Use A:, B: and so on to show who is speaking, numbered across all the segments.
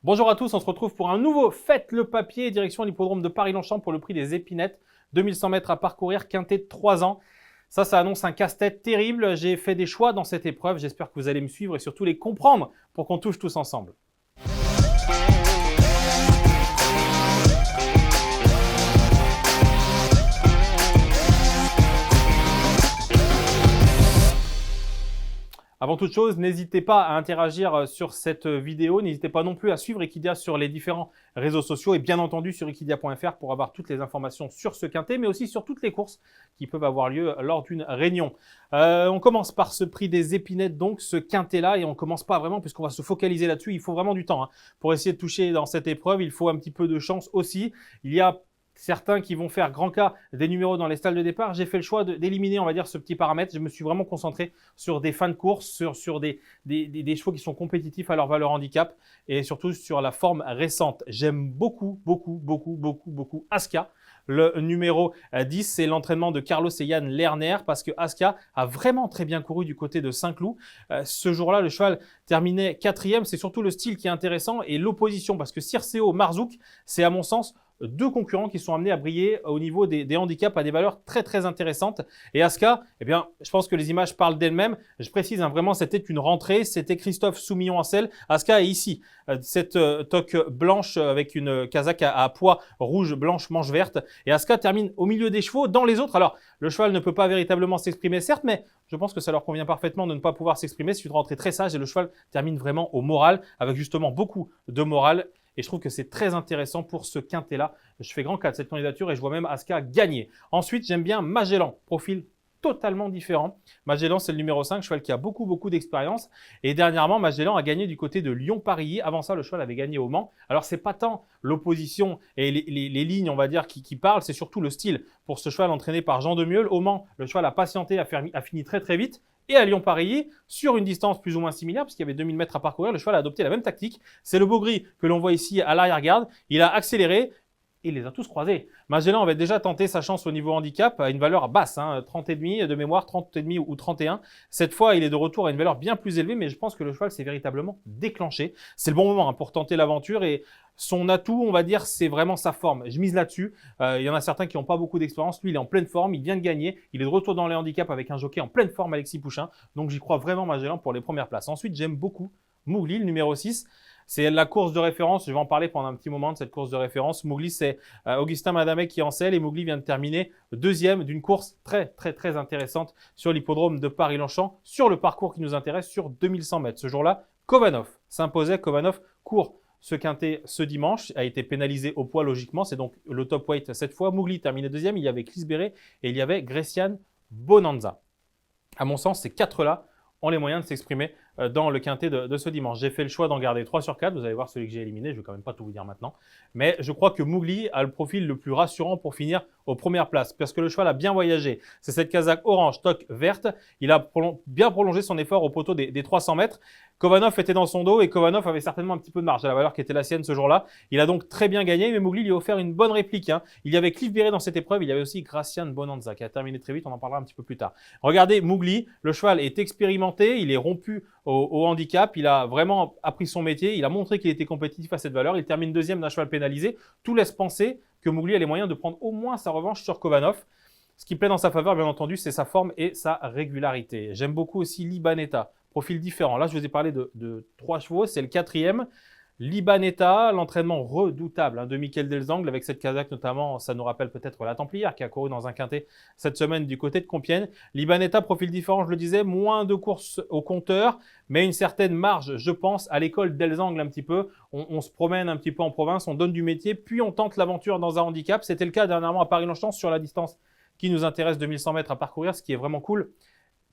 A: Bonjour à tous, on se retrouve pour un nouveau Faites le papier, direction l'hippodrome de Paris-Longchamp pour le prix des épinettes. 2100 mètres à parcourir, quintet de 3 ans. Ça annonce un casse-tête terrible. J'ai fait des choix dans cette épreuve. J'espère que vous allez me suivre et surtout les comprendre pour qu'on touche tous ensemble. Avant toute chose, n'hésitez pas à interagir sur cette vidéo. N'hésitez pas non plus à suivre Equidia sur les différents réseaux sociaux et bien entendu sur equidia.fr pour avoir toutes les informations sur ce quintet, mais aussi sur toutes les courses qui peuvent avoir lieu lors d'une réunion. On commence par ce prix des épinettes, donc ce quintet-là, et on commence pas vraiment puisqu'on va se focaliser là-dessus. Il faut vraiment du temps pour essayer de toucher dans cette épreuve. Il faut un petit peu de chance aussi. Il y a certains qui vont faire grand cas des numéros dans les stalles de départ. J'ai fait le choix d'éliminer, on va dire, ce petit paramètre. Je me suis vraiment concentré sur des fins de course, sur des chevaux qui sont compétitifs à leur valeur handicap et surtout sur la forme récente. J'aime beaucoup Aska. Le numéro 10, c'est l'entraînement de Carlos et Yann Lerner parce que Aska a vraiment très bien couru du côté de Saint-Cloud. Ce jour-là, le cheval terminait 4e. C'est surtout le style qui est intéressant et l'opposition parce que Circeo, Marzouk, c'est à mon sens deux concurrents qui sont amenés à briller au niveau des handicaps à des valeurs très intéressantes. Et Aska, eh bien, je pense que les images parlent d'elles-mêmes. Je précise, vraiment, c'était une rentrée. C'était Christophe Soumillon en selle. Aska est ici. Cette toque blanche avec une casaque à pois rouge, blanche, manche verte. Et Aska termine au milieu des chevaux. Dans les autres, alors, le cheval ne peut pas véritablement s'exprimer, certes, mais je pense que ça leur convient parfaitement de ne pas pouvoir s'exprimer. C'est une rentrée très sage et le cheval termine vraiment au moral, avec justement beaucoup de morale. Et je trouve que c'est très intéressant pour ce quintet-là. Je fais grand cas de cette candidature et je vois même Aska gagner. Ensuite, j'aime bien Magellan, profil totalement différent. Magellan, c'est le numéro 5, cheval qui a beaucoup d'expérience. Et dernièrement, Magellan a gagné du côté de Lyon-Paris. Avant ça, le cheval avait gagné au Mans. Alors, c'est pas tant l'opposition et les lignes, on va dire, qui parlent, c'est surtout le style. Pour ce cheval entraîné par Jean Demieul, au Mans, le cheval a patienté, a fini très vite. Et à Lyon-Paris, sur une distance plus ou moins similaire, puisqu'il y avait 2000 mètres à parcourir, le cheval a adopté la même tactique. C'est le beau gris que l'on voit ici à l'arrière-garde. Il a accéléré. Et il les a tous croisés. Magellan avait déjà tenté sa chance au niveau handicap à une valeur basse, 30,5 de mémoire, 30,5 ou 31. Cette fois, il est de retour à une valeur bien plus élevée, mais je pense que le cheval s'est véritablement déclenché. C'est le bon moment pour tenter l'aventure et son atout, on va dire, c'est vraiment sa forme. Je mise là-dessus. Il y en a certains qui n'ont pas beaucoup d'expérience. Lui, il est en pleine forme, il vient de gagner. Il est de retour dans les handicaps avec un jockey en pleine forme, Alexis Pouchin. Donc, j'y crois vraiment Magellan pour les premières places. Ensuite, j'aime beaucoup Mowgli, le numéro 6. C'est la course de référence. Je vais en parler pendant un petit moment de cette course de référence. Mowgli, c'est Augustin Madamet qui est en selle et Mowgli vient de terminer deuxième d'une course très intéressante sur l'hippodrome de Paris-Longchamp sur le parcours qui nous intéresse sur 2100 mètres. Ce jour-là, Kovanov s'imposait. Kovanov court ce quintet ce dimanche, a été pénalisé au poids logiquement. C'est donc le top weight cette fois. Mowgli terminait deuxième. Il y avait Chris Beret et il y avait Grecian Bonanza. À mon sens, ces quatre-là ont les moyens de s'exprimer dans le quintet de ce dimanche. J'ai fait le choix d'en garder 3 sur 4. Vous allez voir celui que j'ai éliminé. Je ne vais quand même pas tout vous dire maintenant. Mais je crois que Mowgli a le profil le plus rassurant pour finir aux premières places parce que le cheval a bien voyagé. C'est cette casaque orange, toque verte. Il a bien prolongé son effort au poteau des 300 mètres. Kovanov était dans son dos et Kovanov avait certainement un petit peu de marge à la valeur qui était la sienne ce jour-là. Il a donc très bien gagné, mais Mowgli lui a offert une bonne réplique. Il y avait Cliff Beret dans cette épreuve. Il y avait aussi Grecian Bonanza qui a terminé très vite. On en parlera un petit peu plus tard. Regardez Mowgli. Le cheval est expérimenté. Il est rompu au handicap. Il a vraiment appris son métier. Il a montré qu'il était compétitif à cette valeur. Il termine deuxième d'un cheval pénalisé. Tout laisse penser que Mowgli a les moyens de prendre au moins sa revanche sur Kovanov. Ce qui plaît dans sa faveur, bien entendu, c'est sa forme et sa régularité. J'aime beaucoup aussi Libanetta, profil différent. Là, je vous ai parlé de 3 chevaux, c'est le 4e. Libanetta, l'entraînement redoutable de Michael Delzangle avec cette casaque notamment, ça nous rappelle peut-être la Templière qui a couru dans un quintet cette semaine du côté de Compiègne. Libanetta, profil différent, je le disais, moins de courses au compteur, mais une certaine marge, je pense, à l'école Delzangle un petit peu. On se promène un petit peu en province, on donne du métier, puis on tente l'aventure dans un handicap. C'était le cas dernièrement à Paris-Longchamp sur la distance qui nous intéresse, 2100 mètres à parcourir. Ce qui est vraiment cool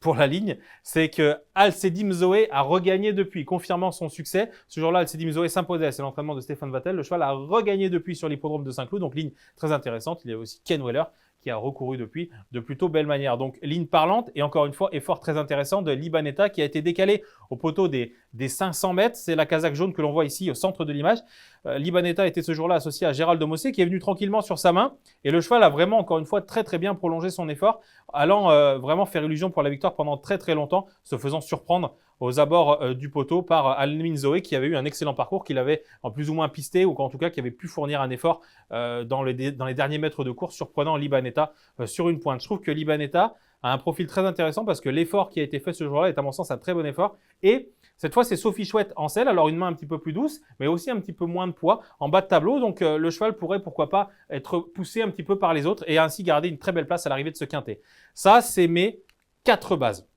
A: pour la ligne, c'est que Alcedim Zoé a regagné depuis, confirmant son succès. Ce jour-là, Alcedim Zoé s'imposait, c'est l'entraînement de Stéphane Vattel. Le cheval a regagné depuis sur l'hippodrome de Saint-Cloud, donc ligne très intéressante. Il y a aussi Ken Weller qui a recouru depuis de plutôt belle manière. Donc ligne parlante et encore une fois, effort très intéressant de Libanetta qui a été décalé au poteau des des 500 mètres. C'est la casaque jaune que l'on voit ici au centre de l'image. Libanetta était ce jour-là associé à Gérald de Mossé qui est venu tranquillement sur sa main. Et le cheval a vraiment, encore une fois, très bien prolongé son effort, allant vraiment faire illusion pour la victoire pendant très longtemps, se faisant surprendre aux abords du poteau par Almin Zoé qui avait eu un excellent parcours, qu'il avait en plus ou moins pisté ou en tout cas qui avait pu fournir un effort dans les derniers mètres de course, surprenant Libanetta sur une pointe. Je trouve que Libanetta a un profil très intéressant parce que l'effort qui a été fait ce jour-là est à mon sens un très bon effort. Et cette fois, c'est Sophie Chouette en selle, alors une main un petit peu plus douce, mais aussi un petit peu moins de poids en bas de tableau. Donc le cheval pourrait, pourquoi pas, être poussé un petit peu par les autres et ainsi garder une très belle place à l'arrivée de ce quintet. Ça, c'est mes 4 bases.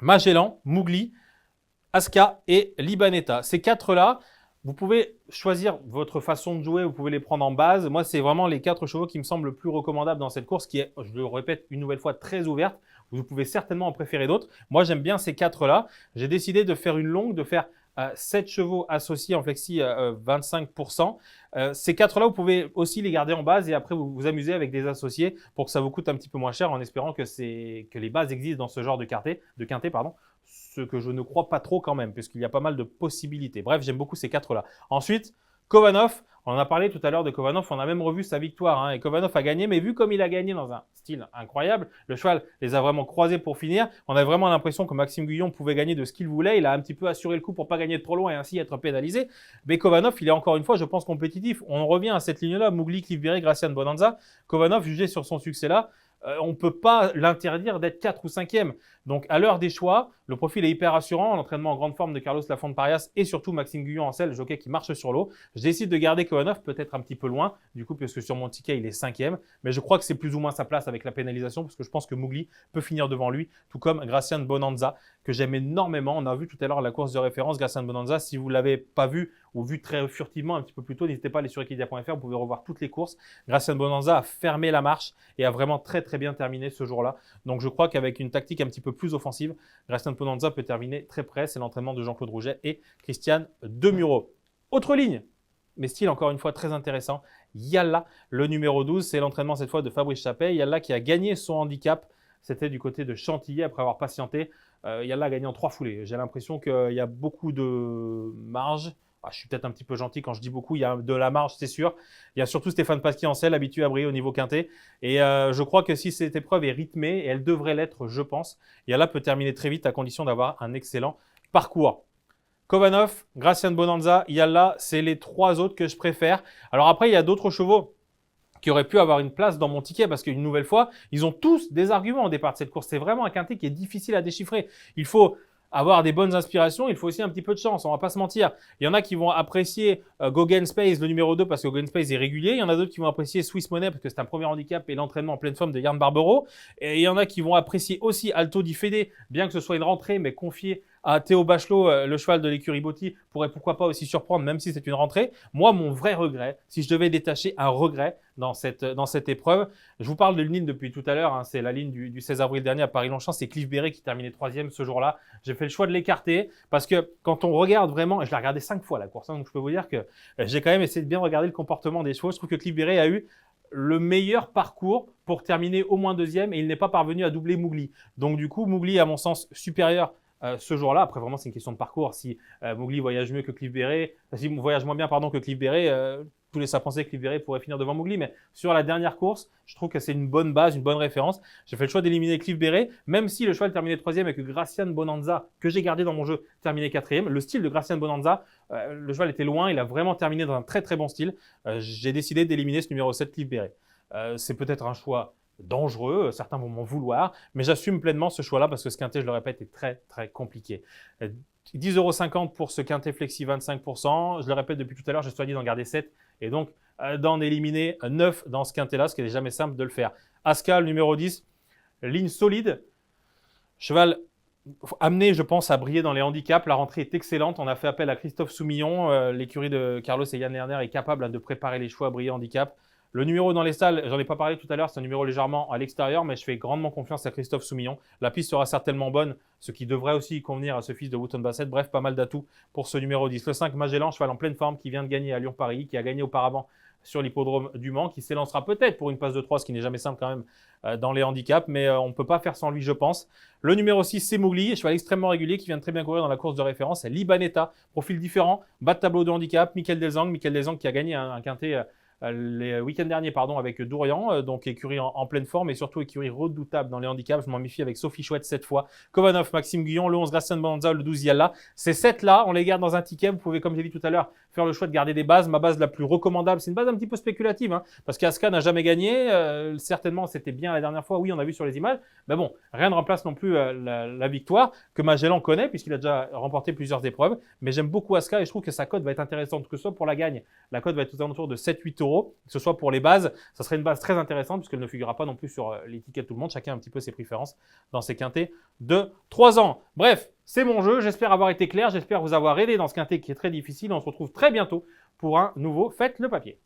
A: Magellan, Mougli, Aska et Libanetta. Ces 4-là, vous pouvez choisir votre façon de jouer, vous pouvez les prendre en base. Moi, c'est vraiment les 4 chevaux qui me semblent le plus recommandables dans cette course qui est, je le répète une nouvelle fois, très ouverte. Vous pouvez certainement en préférer d'autres. Moi, j'aime bien ces 4-là. J'ai décidé de faire une longue, de faire 7 chevaux associés en flexi 25%. Ces 4-là, vous pouvez aussi les garder en base et après vous amuser avec des associés pour que ça vous coûte un petit peu moins cher en espérant que les bases existent dans ce genre de quintet, ce que je ne crois pas trop quand même, puisqu'il y a pas mal de possibilités. Bref, j'aime beaucoup ces 4-là. Ensuite, Kovanov, on en a parlé tout à l'heure de Kovanov, on a même revu sa victoire, et Kovanov a gagné, mais vu comme il a gagné dans un style incroyable, le cheval les a vraiment croisés pour finir, on a vraiment l'impression que Maxime Guyon pouvait gagner de ce qu'il voulait, il a un petit peu assuré le coup pour pas gagner de trop loin et ainsi être pénalisé, mais Kovanov, il est encore une fois, je pense, compétitif. On revient à cette ligne-là, Mougli, Cliff Berry, Gracian Bonanza, Kovanov, jugé sur son succès-là, on ne peut pas l'interdire d'être 4 ou 5e. Donc, à l'heure des choix, le profil est hyper rassurant. L'entraînement en grande forme de Carlos Lafont Parias et surtout Maxime Guyon en selle, jockey qui marche sur l'eau. Je décide de garder Kovanov, peut-être un petit peu loin, du coup, puisque sur mon ticket, il est 5e. Mais je crois que c'est plus ou moins sa place avec la pénalisation, parce que je pense que Mougli peut finir devant lui, tout comme Gracian Bonanza, que j'aime énormément. On a vu tout à l'heure la course de référence, Gracian Bonanza. Si vous ne l'avez pas vu ou vu très furtivement un petit peu plus tôt, n'hésitez pas à aller sur equidia.fr, vous pouvez revoir toutes les courses. Gracian Bonanza a fermé la marche et a vraiment très bien terminé ce jour-là. Donc je crois qu'avec une tactique un petit peu plus offensive, Gracian Bonanza peut terminer très près. C'est l'entraînement de Jean-Claude Rouget et Christiane Demuro. Autre ligne, mais style encore une fois très intéressant, Yalla, le numéro 12, c'est l'entraînement cette fois de Fabrice Chappet. Yalla qui a gagné son handicap, c'était du côté de Chantilly après avoir patienté. Yalla a gagné en 3 foulées. J'ai l'impression qu'il y a beaucoup de marge. Je suis peut-être un petit peu gentil quand je dis beaucoup, il y a de la marge, c'est sûr. Il y a surtout Stéphane Pasquier en selle, habitué à briller au niveau quintet. Et je crois que si cette épreuve est rythmée, et elle devrait l'être, je pense, Yalla peut terminer très vite à condition d'avoir un excellent parcours. Kovanov, Gracian Bonanza, Yalla, c'est les 3 autres que je préfère. Alors après, il y a d'autres chevaux qui auraient pu avoir une place dans mon ticket parce qu'une nouvelle fois, ils ont tous des arguments au départ de cette course. C'est vraiment un quintet qui est difficile à déchiffrer. Il faut avoir des bonnes inspirations, il faut aussi un petit peu de chance, on va pas se mentir. Il y en a qui vont apprécier Gauguin Space, le numéro 2, parce que Gauguin Space est régulier. Il y en a d'autres qui vont apprécier Swiss Money, parce que c'est un premier handicap et l'entraînement en pleine forme de Yann Barbero. Et il y en a qui vont apprécier aussi Alto di Fede, bien que ce soit une rentrée, mais confiée à Théo Bachelot, le cheval de l'écurie Botti, pourrait pourquoi pas aussi surprendre, même si c'est une rentrée. Moi, mon vrai regret, si je devais détacher un regret dans cette épreuve, je vous parle de ligne depuis tout à l'heure, c'est la ligne du 16 avril dernier à Paris-Longchamp, c'est Cliff Berry qui terminait 3e ce jour-là. J'ai fait le choix de l'écarter parce que quand on regarde vraiment, et je l'ai regardé 5 fois la course, donc je peux vous dire que j'ai quand même essayé de bien regarder le comportement des chevaux. Je trouve que Cliff Berry a eu le meilleur parcours pour terminer au moins 2e et il n'est pas parvenu à doubler Mougli. Donc du coup, Mougli, à mon sens, supérieur ce jour-là. Après, vraiment, c'est une question de parcours. Si Mougli voyage mieux que Cliff Berry, si voyage moins bien que Cliff Berry, tous laissent à penser que Cliff Berry pourrait finir devant Mougli. Mais sur la dernière course, je trouve que c'est une bonne base, une bonne référence. J'ai fait le choix d'éliminer Cliff Berry, même si le cheval terminait 3e et que Gracian Bonanza, que j'ai gardé dans mon jeu, terminait 4e. Le style de Gracian Bonanza, le cheval était loin. Il a vraiment terminé dans un très bon style. J'ai décidé d'éliminer ce numéro 7, Cliff Berry. C'est peut-être un choix dangereux, certains vont m'en vouloir, mais j'assume pleinement ce choix-là parce que ce quintet, je le répète, est très compliqué. 10,50 € pour ce quintet flexi 25%. Je le répète depuis tout à l'heure, j'ai choisi d'en garder 7 et donc d'en éliminer 9 dans ce quintet-là, ce qui n'est jamais simple de le faire. Aska, le numéro 10, ligne solide. Cheval amené, je pense, à briller dans les handicaps. La rentrée est excellente. On a fait appel à Christophe Soumillon. L'écurie de Carlos et Yann Lerner est capable de préparer les chevaux à briller handicap. Le numéro dans les stalles, j'en ai pas parlé tout à l'heure, c'est un numéro légèrement à l'extérieur, mais je fais grandement confiance à Christophe Soumillon. La piste sera certainement bonne, ce qui devrait aussi convenir à ce fils de Wootton Bassett. Bref, pas mal d'atouts pour ce numéro 10. Le 5, Magellan, cheval en pleine forme, qui vient de gagner à Lyon-Paris, qui a gagné auparavant sur l'hippodrome du Mans, qui s'élancera peut-être pour une passe de 3, ce qui n'est jamais simple quand même dans les handicaps, mais on ne peut pas faire sans lui, je pense. Le numéro 6, c'est Mowgli, cheval extrêmement régulier qui vient de très bien courir dans la course de référence. C'est Libanetta, profil différent, bas de tableau de handicap, Michael Delzang qui a gagné un quintet les week-ends derniers avec Dourian, donc écurie en pleine forme et surtout écurie redoutable dans les handicaps. Je m'en méfie avec Sophie Chouette cette fois, Kovanov, Maxime Guyon, le 11 Gracien Bonanza, le 12 Yalla. Ces 7-là, on les garde dans un ticket. Vous pouvez, comme j'ai dit tout à l'heure, faire le choix de garder des bases. Ma base la plus recommandable, c'est une base un petit peu spéculative, parce qu'Aska n'a jamais gagné. Certainement, c'était bien la dernière fois. Oui, on a vu sur les images. Mais bon, rien ne remplace non plus la victoire que Magellan connaît puisqu'il a déjà remporté plusieurs épreuves. Mais j'aime beaucoup Aska et je trouve que sa cote va être intéressante, que ce soit pour la gagne. La cote va être aux alentours de 7-8 euros. Que ce soit pour les bases, ça serait une base très intéressante puisqu'elle ne figurera pas non plus sur les tickets de tout le monde. Chacun a un petit peu ses préférences dans ses quintets de 3 ans. Bref, c'est mon jeu. J'espère avoir été clair. J'espère vous avoir aidé dans ce quintet qui est très difficile. On se retrouve très bientôt pour un nouveau Faites le papier.